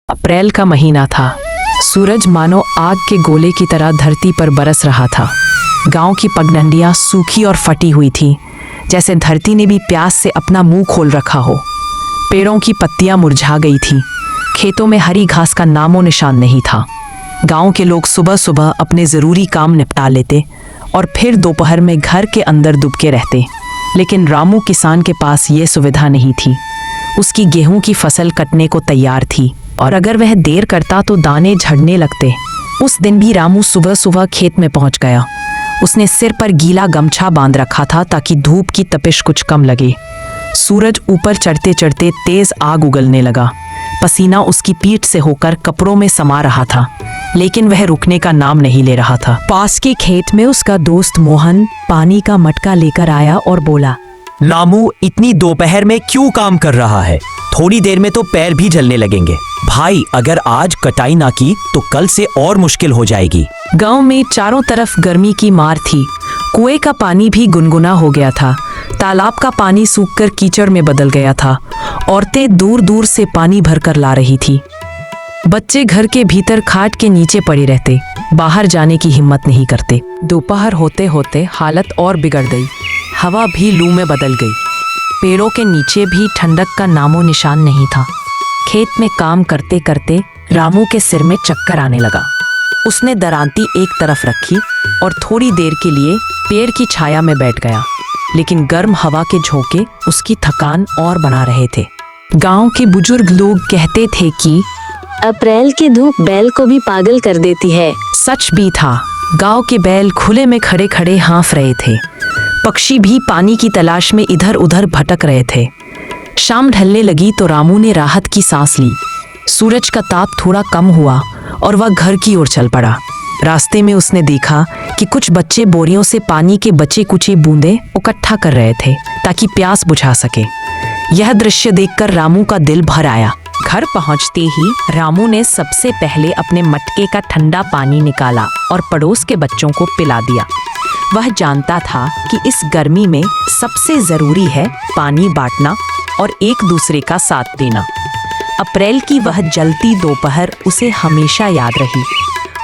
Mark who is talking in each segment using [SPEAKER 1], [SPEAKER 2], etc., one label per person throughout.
[SPEAKER 1] अप्रैल का महीना था। सूरज मानो आग के गोले की तरह धरती पर बरस रहा था। गांव की पगडंडियां सूखी और फटी हुई थीं, जैसे धरती ने भी प्यास से अपना मुंह खोल रखा हो। पेड़ों की पत्तियां मुरझा गई थीं। खेतों में हरी घास का नामो निशान नहीं था। गांव के लोग सुबह सुबह अपने ज़रूरी काम निपटा लेते और फिर दोपहर में घर के अंदर दुबके रहते। लेकिन रामू किसान के पास ये सुविधा नहीं थी। उसकी गेहूं की फसल कटने को तैयार थी और अगर वह देर करता तो दाने झड़ने लगते। उस दिन भी रामू सुबह सुबह खेत में पहुंच गया। उसने सिर पर गीला गमछा बांध रखा था ताकि धूप की तपिश कुछ कम लगे। सूरज ऊपर चढ़ते चढ़ते तेज आग उगलने लगा। पसीना उसकी पीठ से होकर कपड़ों में समा रहा था, लेकिन वह रुकने का नाम नहीं ले रहा था। पास के खेत में उसका दोस्त मोहन पानी का मटका लेकर आया और बोला,
[SPEAKER 2] रामू इतनी दोपहर में क्यों काम कर रहा है? थोड़ी देर में तो पैर भी जलने लगेंगे। भाई, अगर आज कटाई ना की तो कल से और मुश्किल हो जाएगी।
[SPEAKER 1] गांव में चारों तरफ गर्मी की मार थी। कुएं का पानी भी गुनगुना हो गया था। तालाब का पानी सूखकर कीचड़ में बदल गया था। औरतें दूर दूर से पानी भरकर ला रही थी। बच्चे घर के भीतर खाट के नीचे पड़े रहते, बाहर जाने की हिम्मत नहीं करते। दोपहर होते होते हालत और बिगड़ गई। हवा भी लू में बदल गई। पेड़ों के नीचे भी ठंडक का नामो निशान नहीं था। खेत में काम करते करते रामू के सिर में चक्कर आने लगा। उसने दरांती एक तरफ रखी और थोड़ी देर के लिए पेड़ की छाया में बैठ गया, लेकिन गर्म हवा के झोंके उसकी थकान और बढ़ा रहे थे। गांव के बुजुर्ग लोग कहते थे कि
[SPEAKER 3] अप्रैल की धूप बैल को भी पागल कर देती है।
[SPEAKER 1] सच भी था। गांव के बैल खुले में खड़े खड़े हाँफ रहे थे। पक्षी भी पानी की तलाश में इधर उधर भटक रहे थे। शाम ढलने लगी तो रामू ने राहत की सांस ली। सूरज का ताप थोड़ा कम हुआ और वह घर की ओर चल पड़ा। रास्ते में उसने देखा कि कुछ बच्चे बोरियों से पानी के बचे कुचे बूंदे इकट्ठा कर रहे थे ताकि प्यास बुझा सके। यह दृश्य देखकर रामू का दिल भर आया। घर पहुंचते ही रामू ने सबसे पहले अपने मटके का ठंडा पानी निकाला और पड़ोस के बच्चों को पिला दिया। वह जानता था कि इस गर्मी में सबसे जरूरी है पानी बांटना और एक दूसरे का साथ देना। अप्रैल की वह जलती दोपहर उसे हमेशा याद रही।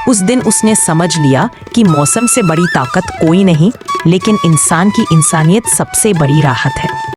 [SPEAKER 1] उस दिन उसने समझ लिया कि मौसम से बड़ी ताकत कोई नहीं, लेकिन इंसान की इंसानियत सबसे बड़ी राहत है।